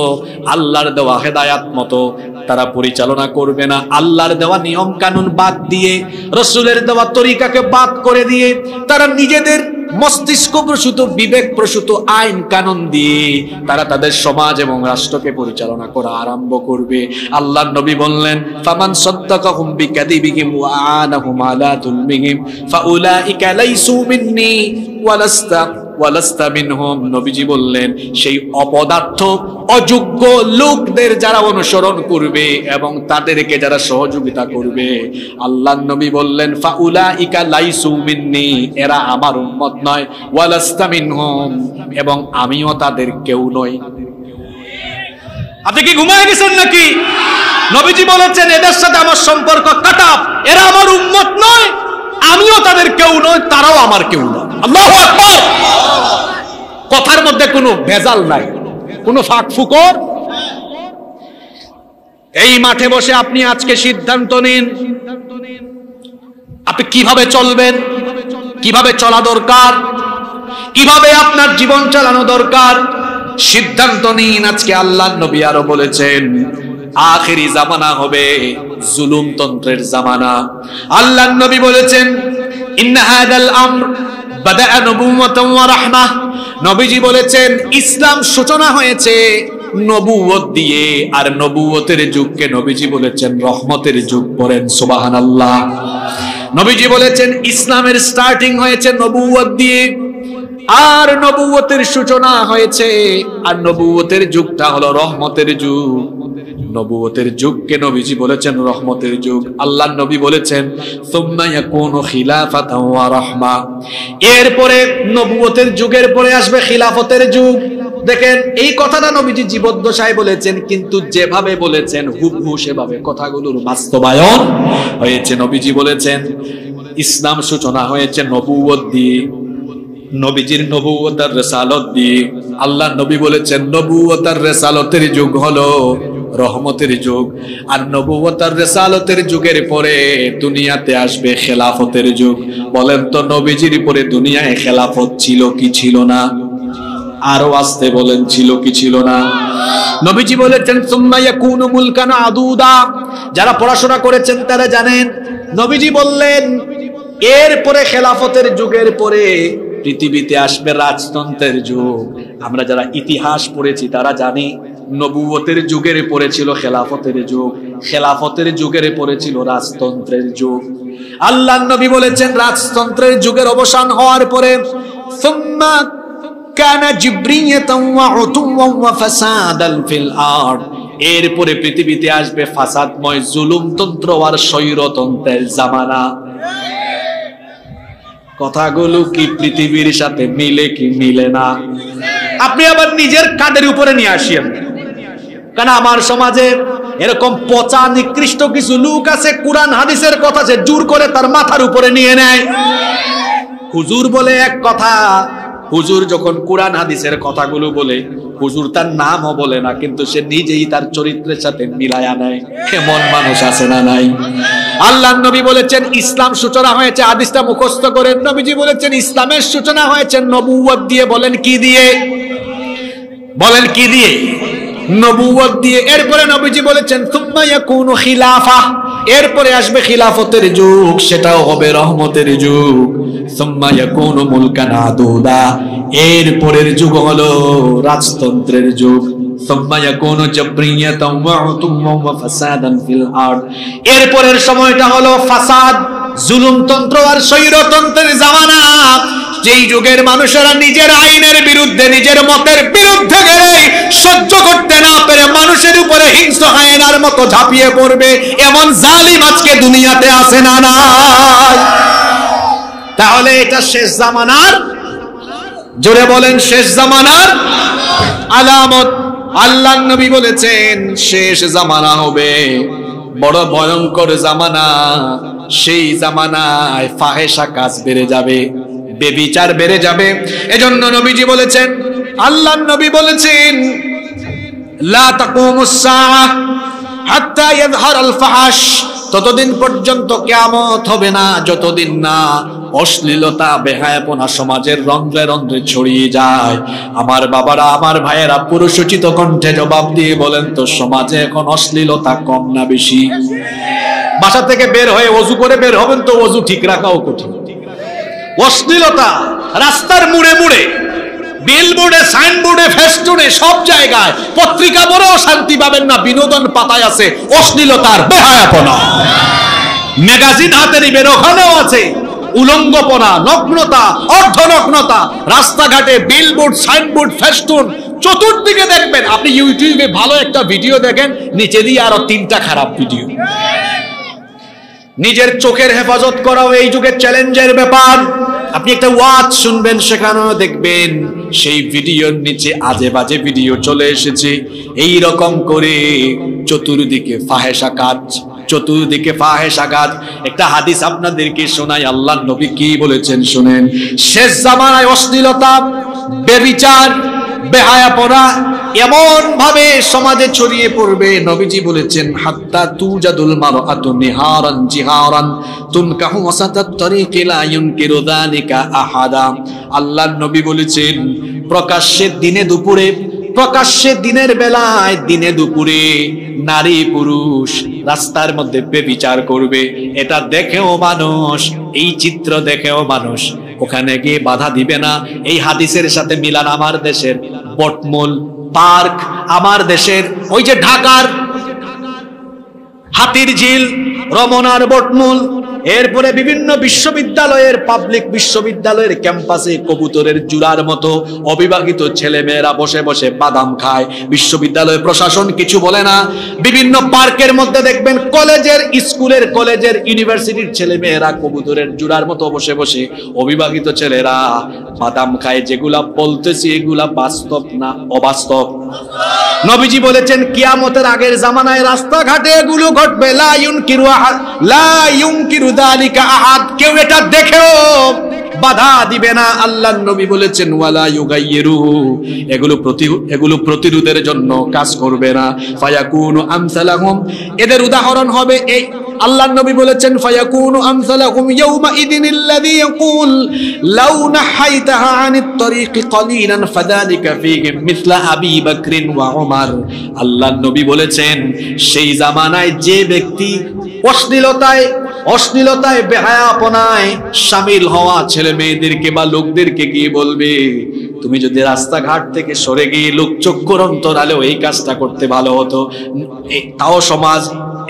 আল্লাহর দেওয়া হেদায়াত মতো তারা পরিচালনা করবে না। আল্লাহর দেওয়া নিয়ম কানুন বাদ দিয়ে, রাসূলের দেওয়া তরিকাকে বাদ করে দিয়ে তারা নিজেদের মস্তিষ্ক প্রসূত, বিবেক প্রসূত আইন কানুন দিয়ে তারা তাদের সমাজ এবং রাষ্ট্রকে পরিচালনা করা আরম্ভ করবে। আল্লাহর নবী বললেন ফামান সাদ্দাকাহুম বিকাযিবিহিম ওয়া আনাহুম আলা যুলমিহিম ফাউলাইকা লাইসু মিন্নি ওয়ালাস্তা মিনহুম। নবীজি বললেন সেই অপদার্থ অযোগ্য লোকদের যারা অনুসরণ করবে এবং তাদেরকে যারা সহযোগিতা করবে, আল্লাহর নবী বললেন ফাউলাইকা লাইসু মিন্নি, এরা আমার উম্মত নয়, ওয়ালাস্তা মিনহুম, এবং আমিও তাদের কেউ নই। আপনি কি ঘুমায় গেছেন নাকি? নবীজি বলেছেন এদের সাথে আমার সম্পর্ক কাটা, এরা আমার উম্মত নয়, আমিও তাদের কেউ নয়, তারাও আমার কেউ নয়। আল্লাহু আকবার। কথার মধ্যে কোনো ভেজাল নাই, কোনো ফাঁকফুকর। এই মাঠে বসে আপনি আজকে সিদ্ধান্ত নিন আপনি কিভাবে চলবেন, কিভাবে চলা দরকার, কিভাবে আপনার জীবন চালানো দরকার। সিদ্ধান্ত নিন আজকে। আল্লাহর নবী আরো বলেছেন আখেরি জামানা হবে জুলুমতন্ত্রের জামানা। আল্লাহর নবী বলেছেন ইন্না হাদাল আমর বাদাআ নবুওয়াতান ওয়া রাহমাহ। নবীজি বলেছেন ইসলাম সূচনা হয়েছে নবুয়ত দিয়ে, আর নবুয়তের যুগকে নবীজি বলেছেন রহমতের যুগ। পড়েন সুবহানাল্লাহ। নবীজি বলেছেন ইসলামের স্টার্টিং হয়েছে নবুয়ত দিয়ে, আর নবুয়তের সূচনা হয়েছে, আর নবুয়তের যুগটা হলো রহমতের যুগ। নবুয়তের যুগকে নবীজি বলেছেন রহমতের যুগ। আল্লাহর নবী বলেছেন সুম্মা ইয়াকুনু খিলাফাতান ওয়া রাহমা। এরপরে নবুয়তের যুগের পরে আসবে খিলাফতের যুগ। দেখেন এই কথাটা নবীজি জীবদ্দশায় বলেছেন, কিন্তু যেভাবে বলেছেন হুবহু সেভাবে কথাগুলোর বাস্তবায়ন হয়েছে। নবীজি বলেছেন ইসলাম সূচনা হয়েছে নবুয়ত দিয়ে, নবীজির নবুয়ত আর রিসালাত দিয়ে। আল্লাহর নবী বলেছেন নবুয়ত আর রিসালাতের যুগ হলো রহমতের যুগ, আর নবুয়ত আর রিসালাতের যুগের পরে দুনিয়াতে আসবে খেলাফতের যুগ। বলেন তো নবীজির পরে দুনিয়ায় খেলাফত ছিল কি ছিল না? আরো আসতে বলেন ছিল কি ছিল না? নবীজি বলেছেন সুম্মা ইয়াকুনু মুলকান আদুদা। যারা পড়াশোনা করেছেন তারা জানেন, নবীজি বললেন এরপরে খেলাফতের যুগের পরে পৃথিবীতে আসবে রাজতন্ত্রের যুগ। আমরা যারা ইতিহাস পড়েছি তারা জানি নবুয়তের যুগের পরে ছিল খেলাফতের যুগ, খেলাফতের যুগের পরে ছিল রাজতন্ত্রের যুগ। আল্লাহর নবী বলেছেন রাজতন্ত্রের যুগের অবসান হওয়ার পরে সুম্মা কানা জিবরিয়াতান ওয়া উতুওয়ান ওয়া ফাসাদান ফিল আরদ। এরপরে পৃথিবীতে আসবে ফাসাদময় জুলুমতন্ত্র আর স্বৈরতন্ত্রের জামানা। কথাগুলো কি পৃথিবীর সাথে মিলে কি মিলে না? আপনি আবার নিজের কাঁধের উপরে নিয়ে আসেন, কারণ আমার সমাজে এরকম পচা নিকৃষ্ট কিছু লোক আছে, কুরআন হাদিসের কথা যে জোর করে তার মাথার উপরে নিয়ে নেয়। হুজুর বলে এক কথা, হুজুর যখন কুরআন হাদিসের কথাগুলো বলে, হুজুর তার নামও বলে না, কিন্তু সে নিজেই তার চরিত্রের সাথে মিলায়া নেয়। এমন মানুষ আছে না নাই? আল্লাহর নবী বলেছেন ইসলাম সূচনা হয়েছে, হাদিসটা মুখস্থ করেন। নবীজি বলেছেন ইসলামের সূচনা হয়েছে নবুয়ত দিয়ে। বলেন কি দিয়ে? বলেন কি দিয়ে? নবুয়ত দিয়ে। এরপরে নবীজি বলেছেন সুম্মা ইয়াকুনু খিলাফা। এরপরে আসবে খিলাফতের যুগ, সেটাও হবে রহমতের যুগ। সুম্মা ইয়াকুনু মুলকান আদুদা। এরপরের যুগ হলো রাজতন্ত্রের যুগ। সুম্মা ইয়াকুনু জাবরিয়াতান ওয়া উতুওয়ান ওয়া ফাসাদান ফিল আরদ। এরপরের সময়টা হলো ফাসাদ, জুলুমতন্ত্র আর স্বৈরতন্ত্রের জামানা। যেই যুগের মানুষেরা নিজের আইনের বিরুদ্ধে, নিজের মতের বিরুদ্ধে গেলে সহ্য করতে না পেরে মানুষের উপরে হিংস্র হায়েনার মতো ঝাঁপিয়ে পড়বে, এমন জালিম আজকে দুনিয়াতে আছে না নাই? তাহলে এটা শেষ জামানার, জোরে বলেন, শেষ জামানার আলামত। আল্লাহর নবী বলেছেন শেষ জামানা হবে, বড় ভয়ঙ্কর জামানা। সেই জামানায় ফাহেশা কাজ বেড়ে যাবে, বেবিচার বেড়ে যাবে। এজন্য নবীজি বলেছেন, আল্লাহর নবী বলেছেন, লা তাকুমুস সাআহ হাত্তা ইয়াযহারাল ফাহশ। ততদিন পর্যন্ত কিয়ামত হবে না যতদিন না অশ্লীলতা, বেহায়াপনা সমাজের রন্ধ্রে রন্ধ্রে ছড়িয়ে যায়। আমার বাবারা, আমার ভাইয়েরা, পুরুষোচিত কণ্ঠে জবাব দিয়ে বলেন তো, সমাজে এখন অশ্লীলতা কম না বেশি? বাসা থেকে বের হয়ে ওযু করে বের হবেন তো ওযু ঠিক রাখাও কঠিন। অশ্লীলতা রাস্তার মুড়ে মুড়ে, বিলবোর্ডে, সাইনবোর্ডে, ফেস্টুনে, সব জায়গায়, পত্রিকা পড়েও শান্তি পাবেন না, বিনোদন পাতায় আছে অশ্লীলতার বেহায়াপনা। ম্যাগাজিন হাতে নিবেন, ওখানেও আছে উলঙ্গপনা, নগ্নতা, অর্ধনগ্নতা। রাস্তাঘাটে বিলবোর্ড, সাইনবোর্ড, ফেস্টুন, চতুর্দিকে দেখবেন। আপনি ইউটিউবে ভালো একটা ভিডিও দেখেন, নিচে দিয়ে আরো 3টা খারাপ ভিডিও। নিজের চোখের হেফাজত করাও এই যুগের চ্যালেঞ্জের ব্যাপার। আপনি একটা ওয়াজ শুনবেন, সেখানেও দেখবেন সেই ভিডিওর নিচে আজে বাজে ভিডিও চলে এসেছে। এই রকম করে চতুর্দিকে ফাহেশা কাজ, চতুর্দিকে ফাহেশা কাজ। একটা হাদিস আপনাদেরকে শোনাই, আল্লাহর নবী কি বলেছেন শুনেন। শেষ জামানায় অশ্লীলতা, বেবিচার, বেহায়াপনা এমন ভাবে সমাজে ছড়িয়ে পড়বে, নবীজি বলেছেন, হাত্তা তুজাদুল মারআতু নিহারান জিহারান তুনকাহু ওয়াসাতাত তরিকি লা ইউনকিরু যালিকা আহাদা। আল্লাহর নবী বলেছেন, প্রকাশ্যে দিনে দুপুরে, প্রকাশ্যে দিনের বেলায়, দিনে দুপুরে নারী পুরুষ রাস্তার মধ্যে বেবিচার করবে। এটা দেখেও মানুষ, এই চিত্র দেখেও মানুষ ওখানে গিয়ে বাধা দিবে না। এই হাদিসের সাথে মিলান আমার দেশের বটমূল পার্ক, আমার দেশের ওই যে ঢাকার হাতির ঝিল, রমনার বটমূল, এরপরে বিভিন্ন বিশ্ববিদ্যালয়ের, পাবলিক বিশ্ববিদ্যালয়ের ক্যাম্পাসে কবুতরের জুড়ার মতো অবিবাহিত ছেলে মেয়েরা বসে বসে বাদাম খায়। বিশ্ববিদ্যালয় প্রশাসন কিছু বলে না। বিভিন্ন পার্কের মধ্যে দেখবেন কলেজের, স্কুলের, কলেজের, ইউনিভার্সিটির ছেলে মেয়েরা কবুতরের জুড়ার মতো বসে বসে অবিবাহিত ছেলেরা বাদাম খায়। যেগুলা বলতেছি এগুলা বাস্তব না অবাস্তব? নবীজি বলেছেন, কিয়ামতের আগের জামানায় রাস্তাঘাটে এগুলো ঘটবে। লা ইউনকিরু যালিকা আহাদ, কেউ এটা দেখেও বাধা দিবে না। আল্লাহর নবী বলেছেন, ওয়ালা ইউগাইয়িরুহু, এগুলো প্রতিরোধের জন্য কাজ করবে না। ফায়াকুনু আমসালাহুম, এদের উদাহরণ হবে এই। আল্লাহর নবী বলেছেন, ফায়াকুনু আমসালাহুম ইয়াউমা ইদিনিল্লাযী ইয়াকুল লাউ নাহাইতাহা আনিত তরিকি কলিলান ফাযালিকা ফীহিম মিসলা আবী বকরিন ওয়া উমর। আল্লাহর নবী বলেছেন, সেই জামানায় যে ব্যক্তি অশ্লীলতায় বেহায়াপনায় শামিল হওয়া ছেলে মেয়েদেরকে বা লোকদেরকে গিয়ে বলবে, তুমি যদি রাস্তাঘাট থেকে সরে গিয়ে লোকচক্ষুর অন্তরালেও এই কাজটা করতে ভালো হতো, তাও সমাজ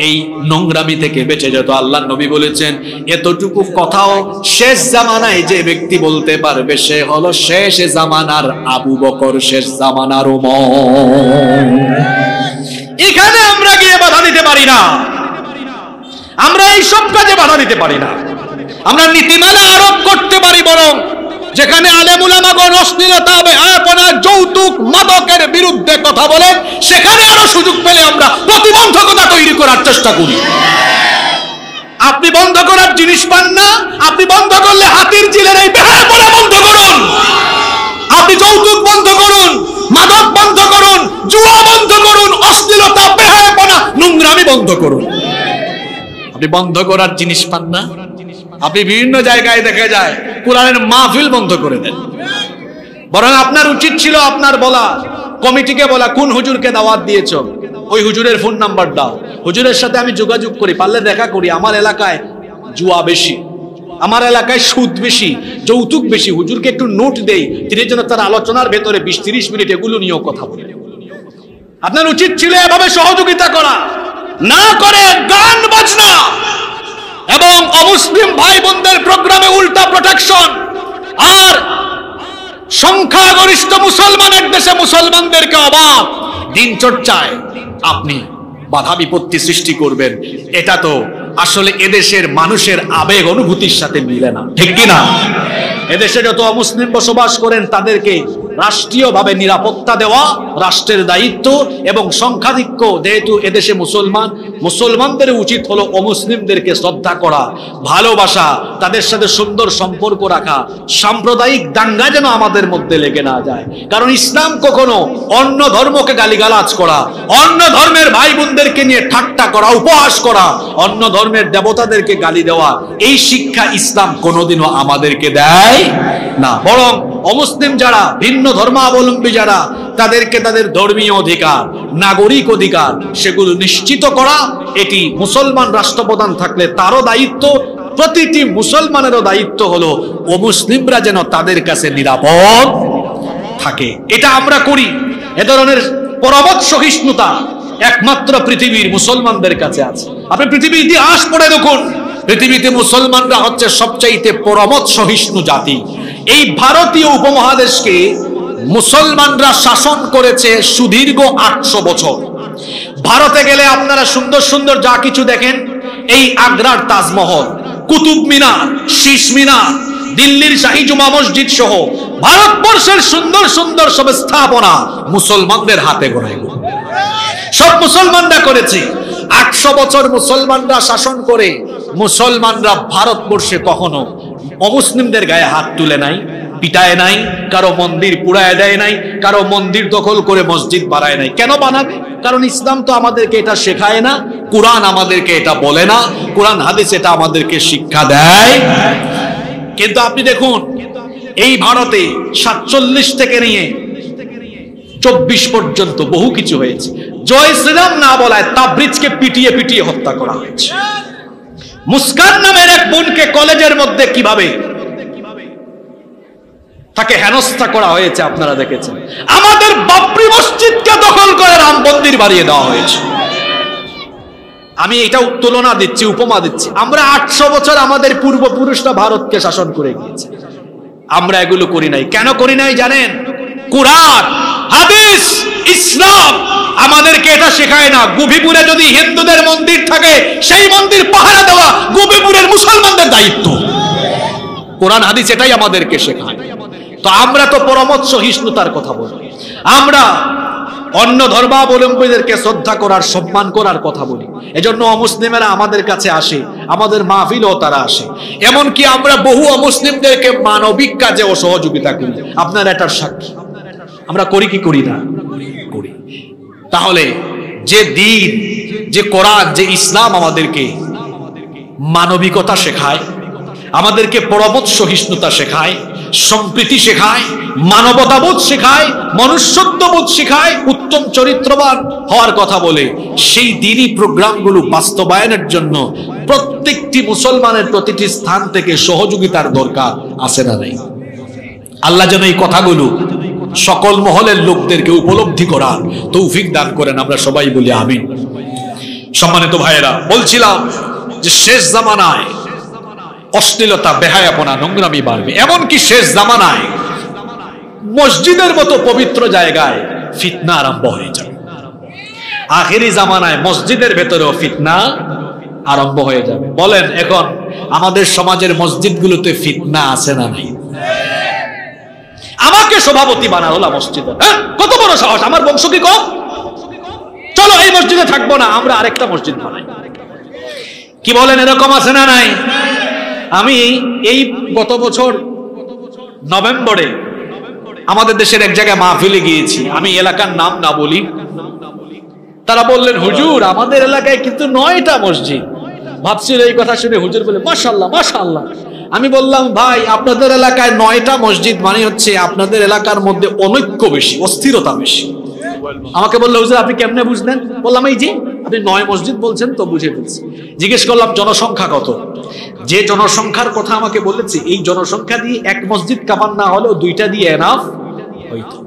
এই নোংরামি থেকে বেঁচে যেত। আল্লাহর নবী বলেছেন, এতটুকু কথাও শেষ জামানায় যে ব্যক্তি বলতে পারবে, সে হলো শেষ জামানার আবু বকর, শেষ জামানার ওমর। এখানে আমরা গিয়ে বাধা দিতে পারি না, আমরা এই সব কাজে বাধা দিতে পারি না। আমরা নীতিমালা আরোপ করতে পারি, বরং যেখানে আলেম উলামাগণ অশ্লীলতা, বেহায়াপনা, যৌতুক, মাদকের বিরুদ্ধে কথা বলেন, সেখানে আরো সুযোগ পেলে আমরা প্রতিবন্ধকতা তৈরি করার চেষ্টা করি। আপনি বন্ধ করার জিনিস পান না, আপনি বন্ধ করলে হাতির ঝিলের এই বেহায়াপনা বন্ধ করুন, আপনি যৌতুক বন্ধ করুন, মাদক বন্ধ করুন, জুয়া বন্ধ করুন, অশ্লীলতা, বেহায়াপনা, নোংরামি বন্ধ করুন। আপনি বন্ধ করার জিনিস পান না, আপনি বিভিন্ন জায়গায় দেখা যায় কোরআনের মাহফিল বন্ধ করে দেন। বরং আপনার উচিত ছিল আপনার বলা, কমিটিকে বলা, কোন হুজুরকে দাওয়াত দিয়েছো, ওই হুজুরের ফোন নাম্বার দাও, হুজুরের সাথে আমি যোগাযোগ করি, পারলে দেখা করি। আমার এলাকায় জুয়া বেশি, আমার এলাকায় সুদ বেশি, যৌতুক বেশি, হুজুরকে একটু নোট দেই, তিনি যেন তার আলোচনার ভেতরে 20-30 মিনিট এগুলো নিয়েও কথা বলে। আপনার উচিত ছিল এভাবে সহযোগিতা করা, না করে গান বাজনা এবং অমুসলিম ভাই বোনদের প্রোগ্রামে উল্টা প্রোটেকশন, আর সংখ্যাগরিষ্ঠ মুসলমানের দেশে মুসলমানদেরকে অবাধ দিন চর্চায় আপনি বাধা বিপত্তি সৃষ্টি করবেন। এটা তো আসলে এদেশের মানুষের আবেগ অনুভূতির সাথে মিলে না, ঠিক কিনা? এদেশে যত অমুসলিম বসবাস করেন তাদেরকে রাষ্ট্রীয়ভাবে নিরাপত্তা দেওয়া রাষ্ট্রের দায়িত্ব, এবং সংখ্যাধিক্য যেহেতু এদেশে মুসলমানদের উচিত হলো অমুসলিমদেরকে শ্রদ্ধা করা, ভালোবাসা, তাদের সাথে সুন্দর সম্পর্ক রাখা। সাম্প্রদায়িক দাঙ্গা যেন আমাদের মধ্যে লেগে না যায়, কারণ ইসলাম কখনো অন্য ধর্মকে গালিগালাজ করা, অন্য ধর্মের ভাই বোনদেরকে নিয়ে ঠাট্টা করা, উপহাস করা, অন্য ধর্মের দেবতাদেরকে গালি দেওয়া, এই শিক্ষা ইসলাম কোনোদিনও আমাদেরকে দেয় না। বরং অমুসলিম যারা, ভিন্ন ধর্মাবলম্বী যারা, তাদেরকে তাদের ধর্মীয় অধিকার, নাগরিক অধিকার সেগুলো নিশ্চিত করা, এটি মুসলমান রাষ্ট্রপ্রধান থাকলে তারও দায়িত্ব। প্রতিটি মুসলমানেরও দায়িত্ব হলো অমুসলিমরা যেন তাদের কাছে নিরাপদ থাকে। এটা আমরা করি। এ ধরনের পরবত সহিষ্ণুতা একমাত্র পৃথিবীর মুসলমানদের কাছে আছে। আপনি পৃথিবীর ইতিহাস পড়ে দেখুন, পৃথিবীতে মুসলমানরা হচ্ছে সবচাইতে পরমত সহিষ্ণু জাতি। এই ভারতীয় উপমহাদেশকে মুসলমানরা শাসন করেছে সুদীর্ঘ 800 বছর। ভারতে গেলে আপনারা সুন্দর সুন্দর যা কিছু দেখেন, এই আগ্রার তাজমহল, কুতুব মিনার, শীষ মিনার, দিল্লির শাহী জুমা মসজিদ সহ ভারতবর্ষের সুন্দর সুন্দর সব স্থাপনা মুসলমানদের হাতে গড়ে সব মুসলমানরা করেছে। 800 বছর মুসলমানরা শাসন করে মুসলমানরা ভারতবর্ষে কখনো অমুসলিমদের গায়ে হাত তুলে নাই, পিটায় নাই, কারো মন্দির পুড়ায় দেয় নাই, কারো মন্দির দখল করে মসজিদ বানায় নাই। কেন বানাবে? কারণ ইসলাম তো আমাদেরকে এটা শেখায় না, কুরআন আমাদেরকে এটা বলে না, কুরআন হাদিস এটা আমাদেরকে শিক্ষা দেয়। কিন্তু আপনি দেখুন, এই ভারতে 47 থেকে নিয়ে 24 পর্যন্ত বহু কিছু হয়েছে। জয় শ্রীরাম না বলায় তাবরিজকে পিটিয়ে পিটিয়ে হত্যা করা হয়েছে। মুস্কান নামের এক বোনকে কলেজের মধ্যে কিভাবে তাকে হেনস্থা করা হয়েছে আপনারা দেখেছেন। আমাদের বাবরি মসজিদকে দখল করে রাম মন্দির বানিয়ে দেওয়া হয়েছে। আমি এটা তুলনা দিচ্ছি, উপমা দিচ্ছি। আমরা 800 বছর আমাদের পূর্বপুরুষরা ভারতকে শাসন করে গিয়েছে, আমরা এগুলো করি নাই। কেন করি নাই জানেন? কুরআন, হাদিস, ইসলাম আমাদেরকে এটা শেখায় না। গোপীপুরে যদি হিন্দুদের মন্দির থাকে, সেই মন্দির পাহারা দেওয়া গোপীপুরের মুসলমানদের দায়িত্ব। কোরআন হাদিস এটাই আমাদেরকে শেখায়। তো আমরা তো পরমত সহিষ্ণুতার কথা বলি, আমরা অন্য ধর্মাবলম্বীদেরকে শ্রদ্ধা করার, সম্মান করার কথা বলি। এজন্য অমুসলিমেরা আমাদের কাছে আসে, আমাদের মাহফিলেও তারা আসে। এমনকি আমরা বহু অমুসলিমদেরকে মানবিক কাজেও সহযোগিতা করি। আপনার এটার সাক্ষী। আমরা করি কি করি না? করি। তাহলে যে দিন, যে কোরআন, যে ইসলাম আমাদেরকে মানবিকতা শেখায়, আমাদেরকে পরমত সহিষ্ণুতা শেখায়, সম্প্রীতি শেখায়, মানবতাবোধ শেখায়, মনুষ্যত্ববোধ শেখায়, উত্তম চরিত্রবান হওয়ার কথা বলে, সেই দিনই প্রোগ্রামগুলো বাস্তবায়নের জন্য প্রত্যেকটি মুসলমানের প্রতিটি স্থান থেকে সহযোগিতার দরকার আছে না নাই? আল্লাহ যেন এই কথাগুলো সকল মহলের লোকদেরকে উপলব্ধি করার তৌফিক দান করেন। আমরা সবাই বলি আমিন। সম্মানিত ভাইয়েরা, বলছিলাম যে শেষ জামানায় অশ্লীলতা, বেহায়াপনা, নোংরামি বাড়বে। এমনকি শেষ জামানায় মসজিদের মতো পবিত্র জায়গায় ফিতনা আরম্ভ হয়ে যাবে। আখেরি জামানায় মসজিদের ভেতরেও ফিতনা আরম্ভ হয়ে যাবে। বলেন, এখন আমাদের সমাজের মসজিদগুলোতে ফিতনা আছে না নাই? আমাকে সভাপতি বানালো মসজিদে, কত বড় সাহস! আমার বংশ কি কম? চলো এই মসজিদে থাকবো না, আমরা আরেকটা মসজিদ বানাই। কি বলেন, এরকম আছে না নাই? আমি এই গত বছর নভেম্বরে আমাদের দেশের এক জায়গায় মাহফিলে গিয়েছি। আমি এলাকার নাম না বলি। তারা বললেন, হুজুর আমাদের এলাকায় কিন্তু 9টা মসজিদ। ভাবছিল এই কথা শুনে হুজুর বলে, মাশাআল্লাহ মাশাআল্লাহ। আমি বললাম, ভাই আপনাদের এলাকায় 9টা মসজিদ মানে হচ্ছে আপনাদের এলাকার মধ্যে অনৈক্য বেশি, অস্থিরতা বেশি। আমাকে বললো, হুজুর আপনি কেমনে বুঝলেন? বললাম, এই যে আপনি 9 মসজিদ বলছেন তো বুঝে ফেলছি। জিজ্ঞেস করলাম জনসংখ্যা কত? যে জনসংখ্যার কথা আমাকে বলেছে, এই জনসংখ্যা দিয়ে এক মসজিদ কামান না হলেও 2টা দিয়ে এনাফ হইতো।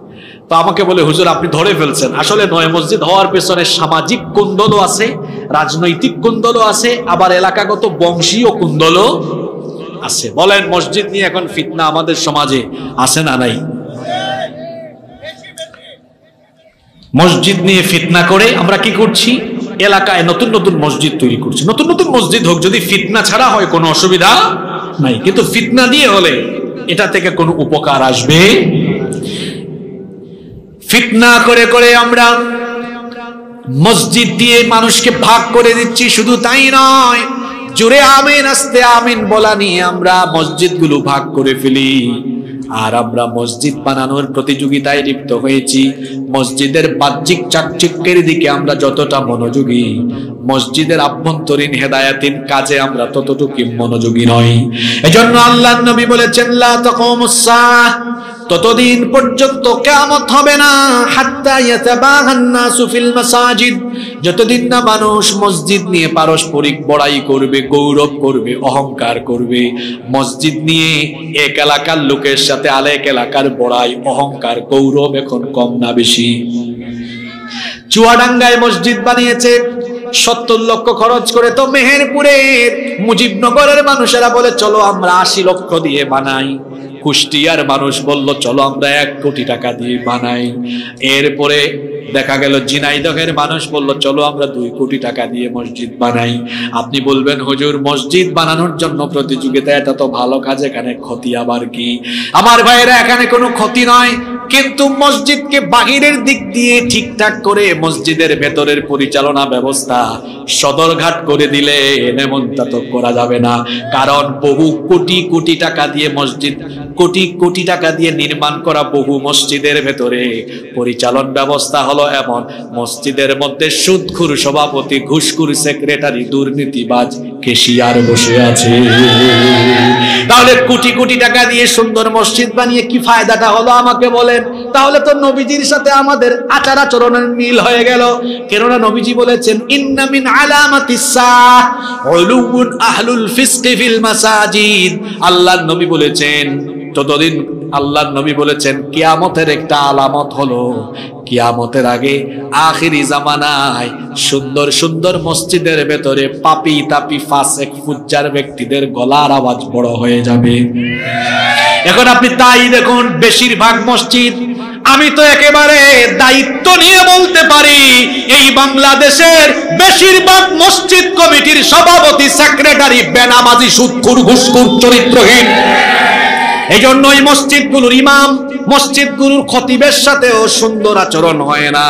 তো আমাকে বলে, হুজুর আপনি ধরে ফেলছেন। আসলে নয়, মসজিদ হওয়ার পেছনে সামাজিক কুন্দলও আছে, রাজনৈতিক কুন্দলও আছে, আবার এলাকাগত বংশীয় কুন্দলও আছে। বলেন, মসজিদ নিয়ে এখন ফিতনা আমাদের সমাজে আছে না নাই? মসজিদ নিয়ে ফিতনা করে আমরা কি করছি? এলাকায় নতুন নতুন মসজিদ তৈরি করছি। নতুন নতুন মসজিদ হোক, যদি ফিতনা ছাড়া হয় কোনো অসুবিধা নাই, কিন্তু ফিতনা দিয়ে হলে এটা থেকে কোনো উপকার আসবে। ফিতনা করে করে আমরা মসজিদ দিয়ে মানুষকে ভাগ করে দিচ্ছি। শুধু তাই নয়, জোরে আমিন আস্তে আমিন বলা নিয়ে আমরা মসজিদগুলো ভাগ করে ফেলি। আর আমরা মসজিদ বানানোর প্রতিযোগিতায় লিপ্ত হয়েছি। মসজিদের বাহ্যিক চাকচিক্যের দিকে আমরা যতটা মনোযোগী, মসজিদের আভ্যন্তরীণ হেদায়াতিন কাজে আমরা ততটুকু মনোযোগী নই। এজন্য আল্লাহর নবী বলেছেন, লা তাকুমুস সাআহ, ততদিন পর্যন্ত কিয়ামত হবে না, হাত্তা ইয়াতাবাহান নাসু ফিল মাসাজিদ, যতদিন না মানুষ মসজিদ নিয়ে পারস্পরিক বড়াই করবে, গৌরব করবে, অহংকার করবে। মসজিদ নিয়ে এক এলাকার লোকের সাথে আরেক এলাকার বড়াই, অহংকার, গৌরব এখন কম না বেশি? চুয়াডাঙ্গায় মসজিদ বানিয়েছে 70 লক্ষ খরচ করে, তো মেহেরপুরের মুজিবনগরের মানুষেরা বলে চলো আমরা 80 লক্ষ দিয়ে বানাই। কুষ্টিয়ার মানুষ বলল চলো আমরা 1 কোটি টাকা দিয়ে বানাই। এরপরে দেখা গেল ঝিনাইদহের মানুষ বলল চলো আমরা 2 কোটি টাকা দিয়ে মসজিদ বানাই। আপনি বলবেন, হুজুর মসজিদ বানানোর জন্য প্রতিযোগিতা, এটা তো ভালো কাজ, এখানে ক্ষতি আবার কি? আমার ভাইয়েরা, এখানে কোনো ক্ষতি নয়, কিন্তু মসজিদকে বাহিরের দিক দিয়ে ঠিকঠাক করে মসজিদের ভেতরের পরিচালনা ব্যবস্থা সদরঘাট করে দিলে এমনটা তো করা যাবে না। কারণ বহু কোটি কোটি টাকা দিয়ে মসজিদ, কোটি কোটি টাকা দিয়ে নির্মাণ করা বহু মসজিদের ভেতরে পরিচালন ব্যবস্থা হলো এমন, মসজিদের মধ্যে সুদখোর সভাপতি, ঘুষখোর সেক্রেটারি, দুর্নীতিবাজ কেশিয়ার বসে আছে। তাহলে কোটি কোটি টাকা দিয়ে সুন্দর মসজিদ বানিয়ে কি ফায়দাটা হলো আমাকে বলেন? তাহলে তো নবীজির সাথে আমাদের আচার আচরণের মিল হয়ে গেল। কেননা নবীজি বলেছেন, ইন্না মিন আলামাতিস সাআহ উলুউন আহলুল ফিসকি ফিল মাসাজিদ। আল্লাহর নবী বলেছেন, ততদিন আল্লাহর নবী বলেছেন কিয়ামতের একটা আলামত হলো, কিয়ামতের আগে আখিরি জামানায় সুন্দর সুন্দর মসজিদের ভেতরে পাপী তাপী ফাসেক ফুজ্জার ব্যক্তিদের গলার আওয়াজ বড় হয়ে যাবে। এখন আপনি তাই দেখুন, বেশিরভাগ মসজিদ, আমি তো একেবারে দায়িত্ব নিয়ে বলতে পারি, এই বাংলাদেশের বেশিরভাগ মসজিদ কমিটির সভাপতি, সেক্রেটারি বেনামাজি, সুদখোর, ঘুষখোর, চরিত্রহীন। এই জন্য এই মসজিদগুলোর ইমাম, মসজিদগুলোর খতিবের সাথেও সুন্দর আচরণ হয় না।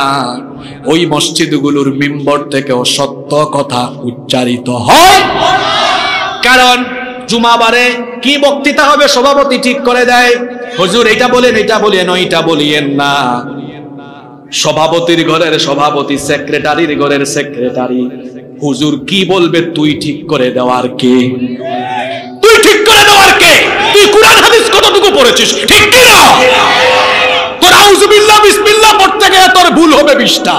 ওই মসজিদগুলোর মিম্বর থেকেও সত্য কথা উচ্চারিত হয়। কারণ জুমাবারে কি বক্তৃতা হবে সভাপতি ঠিক করে দেয়, হুজুর এটা বলেন, এটা বলেন, ওইটা বলিয়েন না। সভাপতির ঘরের সভাপতি, সেক্রেটারির ঘরের সেক্রেটারি, হুজুর কি বলবে তুই ঠিক করে দেওয়ার কে? তুই ঠিক করে দেওয়ার কে? তুই কুরআন হাদিস কতটুকু পড়েছিস, ঠিক কি না? তোর আউযুবিল্লাহ বিসমিল্লাহ পড়তে গিয়ে তোর ভুল হবে 20টা।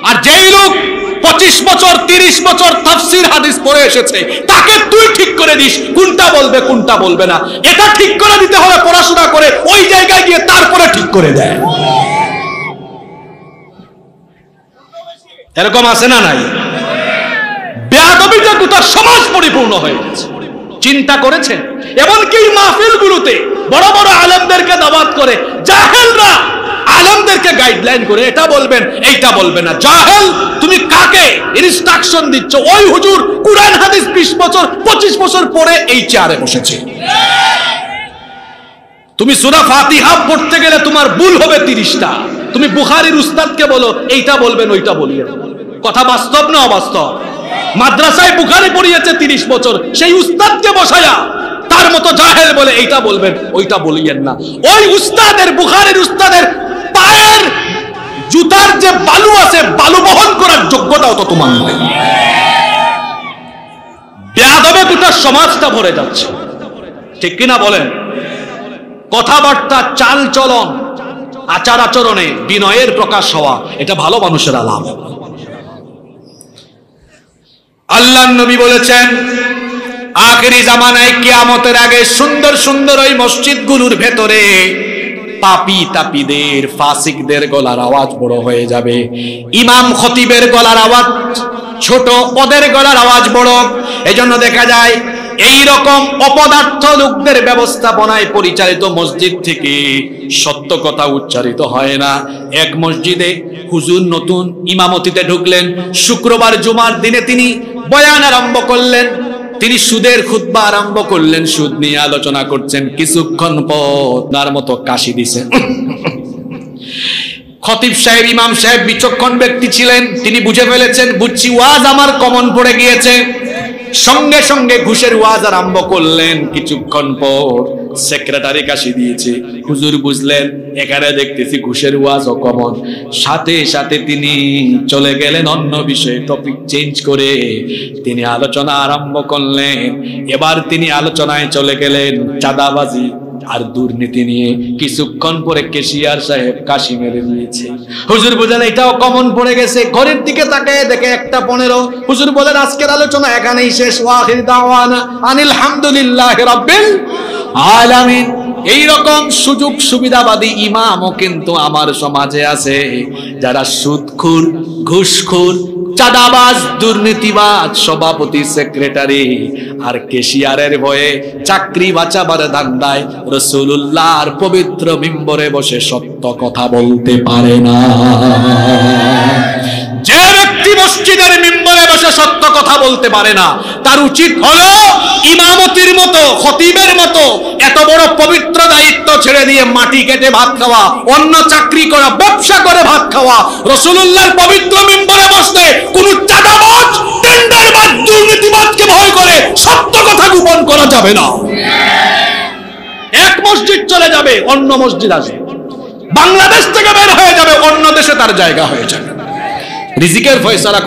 আর যেই লোক 25 বছর 30 বছর তাফসীর হাদিস পড়ে এসেছে, তাকে তুই ঠিক করে দিস কোনটা বলবে কোনটা বলবে না। এটা ঠিক করে দিতে হবে পড়াশোনা করে, ওই জায়গায় গিয়ে তারপরে ঠিক করে দেয়। এরকম আছে না নাই? বেয়াদবিতে গোটা সমাজ পরিপূর্ণ হয়ে গেছে। চিন্তা করেছেন? এমনকি মাহফিলগুলোতে বড় বড় আলেমদেরকে দাওয়াত করে, জাহেলরা আলেমদেরকে গাইডলাইন করে এটা বলবেন, এইটা বলবে না। জাহেল, তুমি কাকে ইনস্ট্রাকশন দিচ্ছ? ওই হুজুর কুরআন হাদিস 20 বছর 25 বছর পরে এই চেয়ারে বসেছে। তুমি সূরা ফাতিহা পড়তে গেলে তোমার ভুল হবে 30টা। তুমি বুখারীর উস্তাদকে বলো এইটা বলবেন, ওইটা বলিয়ে। কথা বাস্তব না অবাস্তব? মাদ্রাসায় বুখারী পড়িয়েছে 30 বছর, সেই উস্তাদকে বসায়া তার মতো জাহেল বলে এইটা বলবেন, ওইটা বলিয়েন না। ওই উস্তাদের, বুখারীর উস্তাদের পায়ের জুতার যে বালু আছে, বালু বহন করার যোগ্যতাও তো তোমার নয়। বেয়াদবে গোটা সমাজটা ভরে যাচ্ছে, ঠিক কিনা বলেন? কথাবার্তা, চাল চলন, আচার আচরণে বিনয়ের প্রকাশ হওয়া, এটা ভালো মানুষের আলামত। আল্লাহর নবী বলেছেন, আখিরি জামানায় কিয়ামতের আগে সুন্দর সুন্দর ওই মসজিদগুলোর ভেতরে পাপী তাপীদের, ফাসিকদের গলার আওয়াজ বড় হয়ে যাবে। ইমাম খতিবের গলার আওয়াজ ছোট, ওদের গলার আওয়াজ বড়। এজন্য দেখা যায় এই রকম অপদার্থ লোকদের ব্যবস্থাপনায় পরিচালিত মসজিদ থেকে সত্য কথা উচ্চারিত হয় না। এক মসজিদে হুজুর নতুন ইমামতিতে ঢুকলেন, শুক্রবার জুমার দিনে তিনি বয়ান আরম্ভ করলেন। তিনি সুদের খুতবা আরম্ভ করলেন, সুদ নিয়ে আলোচনা করছেন। কিছুক্ষণ পর তার মতো কাশি দিছেন। খতিব সাহেব, ইমাম সাহেব বিচক্ষণ ব্যক্তি ছিলেন, তিনি বুঝে ফেলেছেন, বুঝছি ওয়াজ আমার কমন পড়ে গিয়েছে। সঙ্গে সঙ্গে ঘুষের ওয়াজ আরম্ভ করলেন। কিছুক্ষণ পর সেক্রেটারি কাশি দিয়েছে, হুজুর বুঝলেন এখানে দেখতেছি ঘুষের ওয়াজ ও কমন। সাথে সাথে তিনি চলে গেলেন অন্য বিষয়ে, টপিক চেঞ্জ করে তিনি আলোচনা আরম্ভ করলেন। এবার তিনি আলোচনায় চলে গেলেন চাঁদাবাজি আর দুর্নীতি নিয়ে। কিছুক্ষণ পরে কেশিয়ার সাহেব কাশি মেরে দিয়েছে। হুজুর বলেন এটাও কমন পড়ে গেছে। ঘরের দিকে তাকায় দেখে 1:15। হুজুর বলেন আজকের আলোচনা এখানেই শেষ। ওয়াখির দাওয়ানা আনিল হামদুলিল্লাহি রাব্বিল আলামিন। এইরকম সুযোগ সুবিধাবাদী ইমামও কিন্তু আমার সমাজে আছে, যারা সুদখোর, ঘুষখোর, চাঁদাবাজ, দুর্নীতিবাজ, সভাপতি, সেক্রেটারি আর কেশিয়ারের ভয়ে চাকরি বাঁচাবার ধান্দায় রাসূলুল্লাহর পবিত্র মিম্বরে বসে সত্য কথা বলতে পারে না। যে ব্যক্তি মসজিদের মিম্বরে বসে সত্য কথা বলতে পারে না, তার উচিত হলো ইমামতির মতো, খতিবের মতো এত বড় পবিত্র দায়িত্ব ছেড়ে দিয়ে মাটি কেটে ভাত খাওয়া, অন্য চাকরি করা, ব্যবসা করে ভাত খাওয়া। রাসূলুল্লাহর পবিত্র মিম্বরে বসতে কোন চাঁদাবাজ, টেন্ডারবাজ, দুর্নীতিবাজকে ভয় করে সত্য কথা গোপন করা যাবে না। এক মসজিদ চলে যাবে, অন্য মসজিদ আসবে। বাংলাদেশ থেকে বের হয়ে যাবে, অন্য দেশে তার জায়গা হয়ে যাবে। রিজিকের ফয়সালা